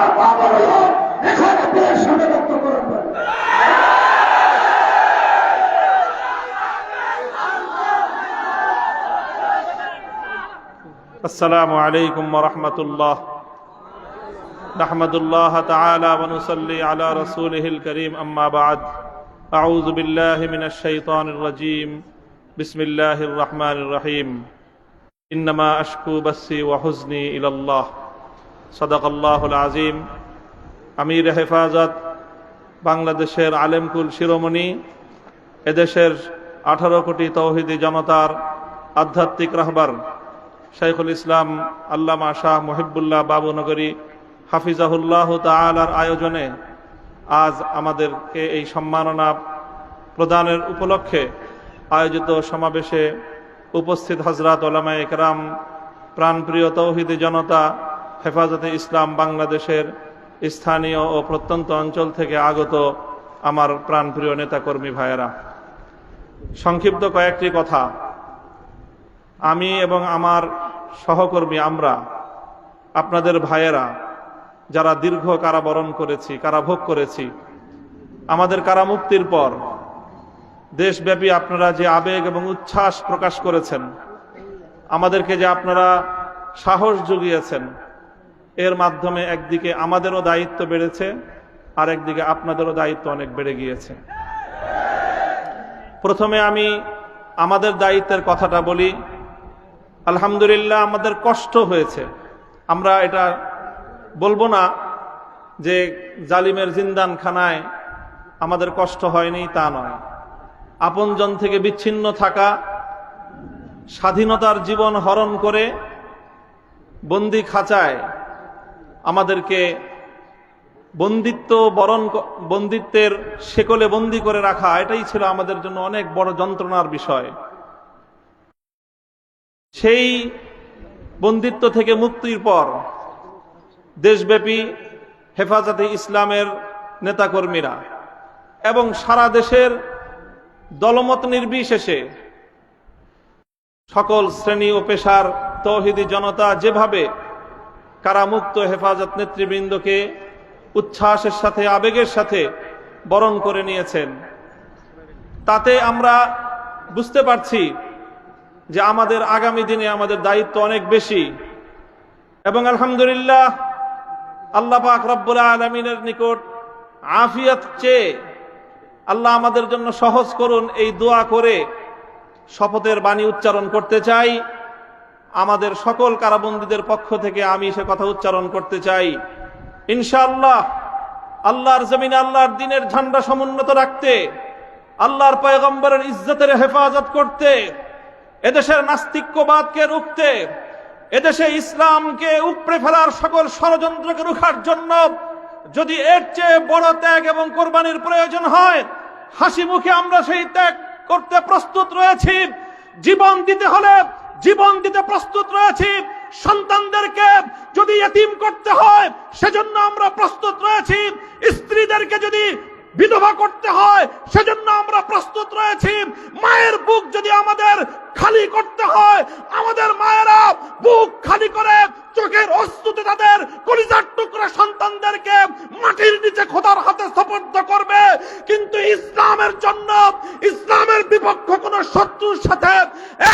আর মা বড়রা এখানে পীরের সামনে বক্তব্য রাখবেন। السلام عليكم ورحمة الله نحمد الله تعالى ونصلي على رسوله الكريم أما بعد أعوذ بالله من الشيطان الرجيم بسم الله الرحمن الرحيم إنما أشكو بثي وحزني إلى الله صدق الله العظيم أمير হেফাজত বাংলাদেশের আলেমকুল শিরোমণি এদেশের 18 কোটি তৌহিদি জনতার আধ্যাত্মিক রাহবার শাইখুল ইসলাম আল্লামা শাহ মুহিবুল্লাহ বাবুনগরী হাফিজাহুল্লাহ তাআলার আয়োজনে আজ আমাদেরকে এই সম্মাননা প্রদানের উপলক্ষে আয়োজিত সমাবেশে উপস্থিত হযরত উলামায়ে কেরাম, প্রাণপ্রিয় তৌহিদি জনতা, হেফাজতে ইসলাম বাংলাদেশের স্থানীয় ও প্রত্যন্ত অঞ্চল থেকে আগত আমার প্রাণপ্রিয় নেতাকর্মী ভাইয়েরা, সংক্ষিপ্ত কয়েকটি কথা। আমি এবং আমার সহকর্মী, আমরা আপনাদের ভাইয়েরা যারা দীর্ঘ কারাবরণ করেছি, কারাভোগ করেছি, আমাদের কারামুক্তির পর দেশব্যাপী আপনারা যে আবেগ এবং উচ্ছ্বাস প্রকাশ করেছেন, আমাদেরকে যে আপনারা সাহস জুগিয়েছেন, এর মাধ্যমে একদিকে আমাদেরও দায়িত্ব বেড়েছে, আর একদিকে আপনাদেরও দায়িত্ব অনেক বেড়ে গিয়েছে। প্রথমে আমি আমাদের দায়িত্বের কথাটা বলি। আলহামদুলিল্লাহ, আমাদের কষ্ট হয়েছে। আমরা এটা বলবো না যে জালিমের জিন্দানখানায় আমাদের কষ্ট হয়নি, তা নয়। আপনজন থেকে বিচ্ছিন্ন থাকা, স্বাধীনতার জীবন হরণ করে বন্দি খাঁচায় আমাদেরকে বন্দিত্বের শেকলে বন্দি করে রাখা, এটাই ছিল আমাদের জন্য অনেক বড় যন্ত্রণার বিষয়। সেই বন্দিত্ব থেকে মুক্তির পর দেশব্যাপী হেফাজতে ইসলামের নেতাকর্মীরা এবং সারা দেশের দলমত নির্বিশেষে সকল শ্রেণী ও পেশার তৌহিদি জনতা যেভাবে কারামুক্ত হেফাজত নেতৃবৃন্দকে উচ্ছ্বাসের সাথে, আবেগের সাথে বরণ করে নিয়েছেন, তাতে আমরা বুঝতে পারছি যে আমাদের আগামী দিনে আমাদের দায়িত্ব অনেক বেশি। এবং আলহামদুলিল্লাহ, আল্লাহ পাক রব্বুল আলামিনের নিকট আফিয়াত চেয়ে আল্লাহ আমাদের জন্য সহজ করুন, এই দোয়া করে শপথের বাণী উচ্চারণ করতে চাই। আমাদের সকল কারাবন্দীদের পক্ষ থেকে আমি সে কথা উচ্চারণ করতে চাই, ইনশাআল্লাহ আল্লাহর জমিনে আল্লাহর দ্বীনের ঝান্ডা সমুন্নত রাখতে, আল্লাহর পয়গম্বরের ইজ্জতের হেফাজত করতে, এদেশের নাস্তিক্যবাদকে রুখতে, এদেশে ইসলামকে উপড়ে ফেলার সকল ষড়যন্ত্রকে রুখার জন্য যদি এর চেয়ে বড় ত্যাগ এবং কোরবানির প্রয়োজন হয়, হাসি মুখে আমরা সেই ত্যাগ করতে প্রস্তুত রয়েছি। জীবন দিতে হলে জীবন দিতে প্রস্তুত রয়েছি। সন্তানদেরকে যদি ইতিম করতে হয় সেজন্য আমরা প্রস্তুত রয়েছি। স্ত্রীদেরকে যদি বিধবা করতে হয় সেজন্য আমরা প্রস্তুত রয়েছি। মায়ের বুক যদি আমাদের খালি করতে হয়, আমাদের মায়েরা বুক খালি করে চোখের অশ্রুতে তাদের কলিজার টুকরা সন্তানদেরকে মাটির নিচে খোদার হাতে সুপর্দ করবে। কিন্তু ইসলামের জন্য, ইসলামের বিপক্ষ কোন শত্রুর সাথে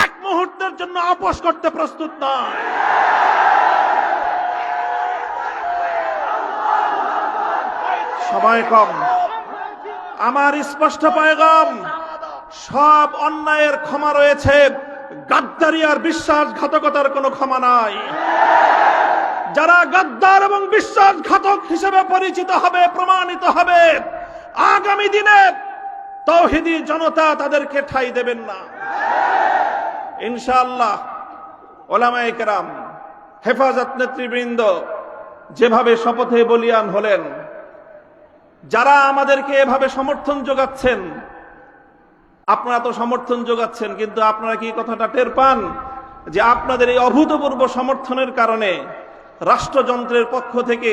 এক মুহূর্তের জন্য আপোষ করতে প্রস্তুত নয়। সময় কম, আমার স্পষ্ট পয়গাম, সব অন্যায়ের ক্ষমা রয়েছে, গাদ্দারি আর বিশ্বাসঘাতকতার কোনো ক্ষমা নাই। যারা গাদ্দার এবং বিশ্বাসঘাতক হিসেবে পরিচিত হবে, প্রমাণিত হবে, আগামী দিনে তৌহিদি জনতা তাদেরকে ঠাঁই দেবেন না ইনশাআল্লাহ। উলামায়ে কেরাম, হেফাজত নেতৃবৃন্দ যেভাবে শপথে বলিয়ান হলেন, যারা আমাদেরকে এভাবে সমর্থন যোগাচ্ছেন, আপনারা তো সমর্থন যোগাচ্ছেন, কিন্তু আপনারা কি কথাটা টের পান যে আপনাদের এই অভূতপূর্ব সমর্থনের কারণে রাষ্ট্রযন্ত্রের পক্ষ থেকে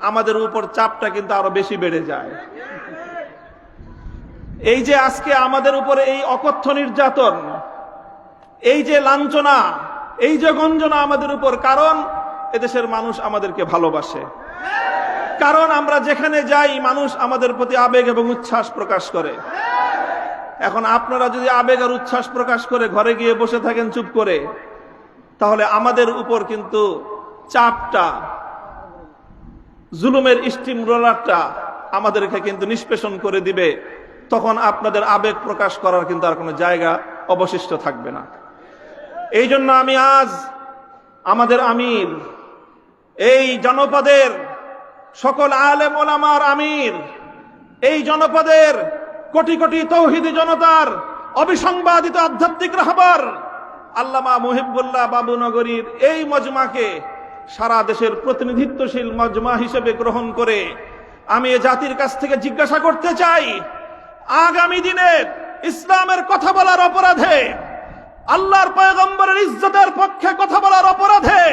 আমাদের উপর চাপটা কিন্তু আরো বেশি বেড়ে যায়। এই যে আজকে আমাদের উপরে এই অকথ্য নির্যাতন, এই যে লাঞ্ছনা, এই যে গঞ্জনা আমাদের উপর, কারণ এদেশের মানুষ আমাদেরকে ভালোবাসে। কারণ আমরা যেখানে যাই মানুষ আমাদের প্রতি আবেগ এবং উচ্ছ্বাস প্রকাশ করে। এখন আপনারা যদি আবেগ আর উচ্ছ্বাস প্রকাশ করে ঘরে গিয়ে বসে থাকেন চুপ করে, তাহলে আমাদের উপর কিন্তু চাপটা, জুলুমের স্টিম রোলারটা আমাদেরকে কিন্তু নিষ্পেষণ করে দিবে। তখন আপনাদের আবেগ প্রকাশ করার কিন্তু আর কোনো জায়গা অবশিষ্ট থাকবে না। এই জন্য আমি আজ আমাদের আমির, এই জনপদের সকল আলেম ওলামার আমির, এই জনপদের কোটি কোটি তৌহিদি জনতার অবিসংবাদিত আধ্যাত্মিক রাহবার আল্লামা মুহিবুল্লাহ বাবুনগরীর এই মজমাকে সারা দেশের প্রতিনিধিত্বশীল মজমা হিসেবে গ্রহণ করে আমি এ জাতির কাছ থেকে জিজ্ঞাসা করতে চাই, আগামী দিনে ইসলামের কথা বলার অপরাধে, আল্লাহর পয়গম্বরের ইজ্জতের পক্ষে কথা বলার অপরাধে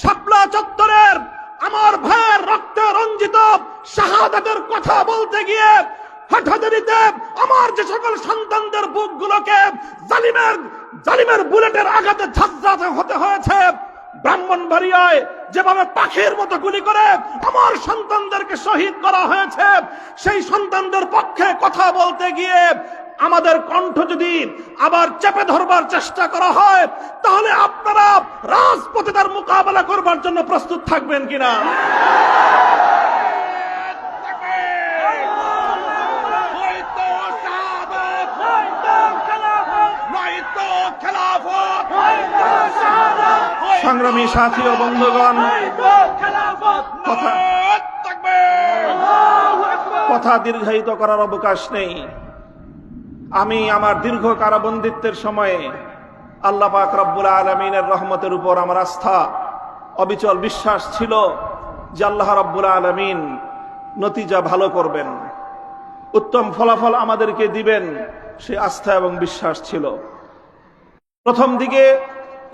শাপলা চত্বরের আমার ভাইয়ের রক্তে রঞ্জিত শাহাদাতের কথা বলতে গিয়ে হঠাৎ আমার যে সকল সন্তানদের বুকগুলোকে জালিমের বুলেটের আঘাতে ঝাঁঝরাতে হতে হয়েছে, ব্রাহ্মণবাড়িয়ায় যেভাবে পাখির মতো গুলি করে আমার সন্তানদেরকে শহীদ করা হয়েছে, সেই সন্তানদের পক্ষে কথা বলতে গিয়ে আমাদের কণ্ঠ যদি আবার চেপে ধরবার চেষ্টা করা হয়, তাহলে আপনারা রাজপথে তার মোকাবেলা করবার জন্য প্রস্তুত থাকবেন কিনা? সংগ্রামী সাথী ও বন্ধুগণ, কথা দীর্ঘায়িত করার অবকাশ নেই। আমি আমার দীর্ঘ কারাবন্দিত্বের সময়ে আল্লাহ পাক রব্বুল আলামিনের রহমতের উপর আমার আস্থা, অবিচল বিশ্বাস ছিল যে আল্লাহ রব্বুল আলামিন নতিজা ভালো করবেন, উত্তম ফলাফল আমাদেরকে দিবেন, সে আস্থা এবং বিশ্বাস ছিল। প্রথম দিকে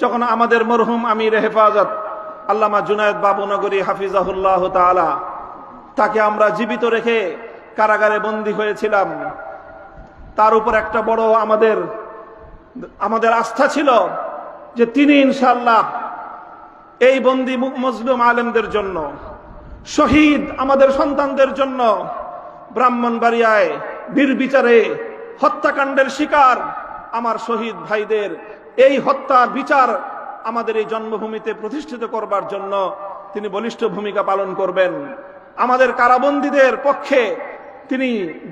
যখন আমাদের মরহুম আমির হেফাজত আল্লামা জুনায়েদ বাবুনগরী হাফিজাহুল্লাহ তাআলা, তাকে আমরা জীবিত রেখে কারাগারে বন্দী হয়েছিলাম, তার উপর একটা বড় আমাদের আস্থা ছিল যে তিনি ইনশাআল্লাহ এই বন্দী মজলুম আলেমদের জন্য, শহীদ আমাদের সন্তানদের জন্য, ব্রাহ্মণবাড়িয়ায় নির্বিচারে হত্যাকাণ্ডের শিকার আমার শহীদ ভাইদের এই হত্যার বিচার আমাদের এই জন্মভূমিতে প্রতিষ্ঠিত করবার জন্য তিনি বলিষ্ঠ ভূমিকা পালন করবেন। আমাদের কারাবন্দীদের পক্ষে তিনি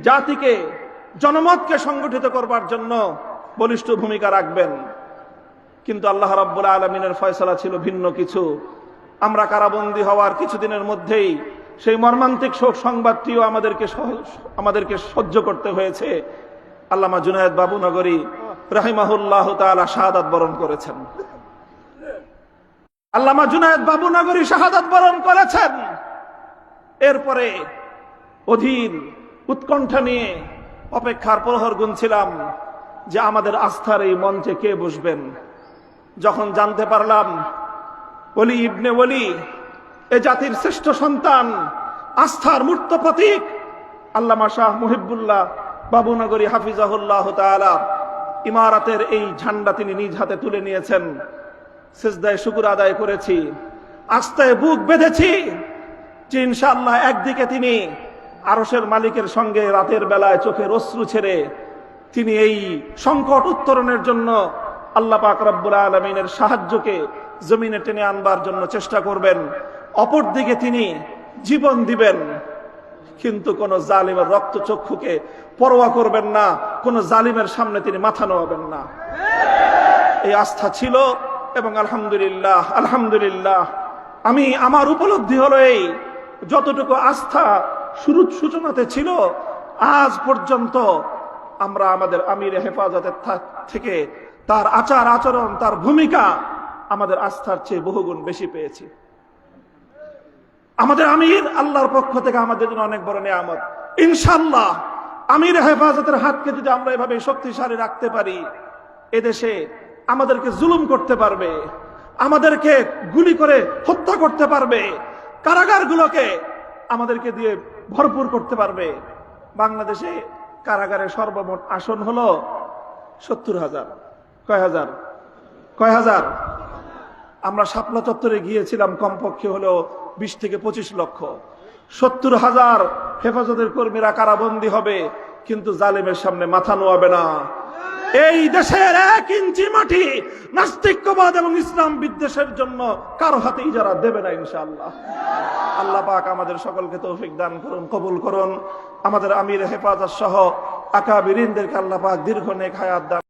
জাতিকে, জনমতকে সংগঠিত করবার জন্য বলিষ্ঠ ভূমিকা রাখবেন। কিন্তু আল্লাহ রাব্বুল আলামিনের ফয়সালা ছিল ভিন্ন কিছু। আমরা কারাবন্দী হওয়ার কিছুদিনের মধ্যেই সেই মর্মান্তিক শোক সংবাদটিও আমাদেরকে সহ্য করতে হয়েছে। আল্লামা জুনায়েদ বাবুনগরী রাহিমাহুল্লাহ তাআলা শাহাদাত বরণ করেছেন। আল্লামা জুনায়েদ বাবুনগরী শাহাদাত বরণ করেছেন। এরপরে অধীর উৎকণ্ঠা নিয়ে অপেক্ষার প্রহর গুনছিলাম যে আমাদের আস্থার এই মঞ্চে কে বসবেন। যখন জানতে পারলাম ওলি ইবনে ওলি, এ জাতির শ্রেষ্ঠ সন্তান, আস্থার মূর্ত প্রতীক আল্লামা শাহ মুহিবুল্লাহ বাবুনগরী হাফিজাহুল্লাহ তাআলা ইমারতের এই ঝান্ডা তিনি নিজ হাতে তুলে নিয়েছেন, সিজদায় শুকর আদায় করেছি, আস্থায় বুক বেঁধেছি যে ইনশাআল্লাহ একদিকে তিনি আরশের মালিকের সঙ্গে রাতের বেলায় চোখের অশ্রু ছেড়ে তিনি এই সংকট উত্তরণের জন্য আল্লাহ পাক রব্বুল আলামিনের সাহায্যকে জমিনে টেনে আনবার জন্য চেষ্টা করবেন, অপরদিকে তিনি জীবন দিবেন, কিন্তু কোন জালিমের রক্তচক্ষুকে পরোয়া করবেন না, কোন জালিমের সামনে তিনি মাথা নোয়াবেন না। এই আস্থা ছিল এবং আলহামদুলিল্লাহ আমার উপলব্ধি হলো এই, যতটুকু আস্থা শুরুর সূচনাতে ছিল, আজ পর্যন্ত আমরা আমাদের আমির হেফাজতের থেকে তার আচার আচরণ, তার ভূমিকা আমাদের আস্থার চেয়ে বহুগুণ বেশি পেয়েছি। আমাদের আমির আল্লাহর পক্ষ থেকে আমাদের জন্য অনেক বড় নিয়ামত। ইনশাআল্লাহ আমির হেফাজতের হাতকে যদি আমরা এভাবে শক্তিশালী রাখতে পারি, এদেশে আমাদেরকে জুলুম করতে পারবে, আমাদেরকে গুলি করে হত্যা করতে পারবে, কারাগারগুলোকে আমাদেরকে দিয়ে ভরপুর করতে পারবে। বাংলাদেশে কারাগারের সর্বমোট আসন হলো 70,000। কয় হাজার? আমরা শাপলা চত্বরে গিয়েছিলাম, কমপক্ষে হলো 20 থেকে 25 লক্ষ। 70,000 হেফাজতের কর্মীরা কারাবন্দী হবে, কিন্তু জালেমের সামনে মাথা নোয়াবে না। এই দেশের 1 ইঞ্চি মাটি নাস্তিক্যবাদ এবং ইসলাম বিদ্বেষের জন্য কারো হাতেই যারা দেবে না ইনশাআল্লাহ। আল্লাহ পাক আমাদের সকলকে তৌফিক দান করুন, কবুল করুন। আমাদের আমির হেফাজত সহ আকাবিরিনদেরকে আল্লাহ পাক দীর্ঘ নেক হায়াত দান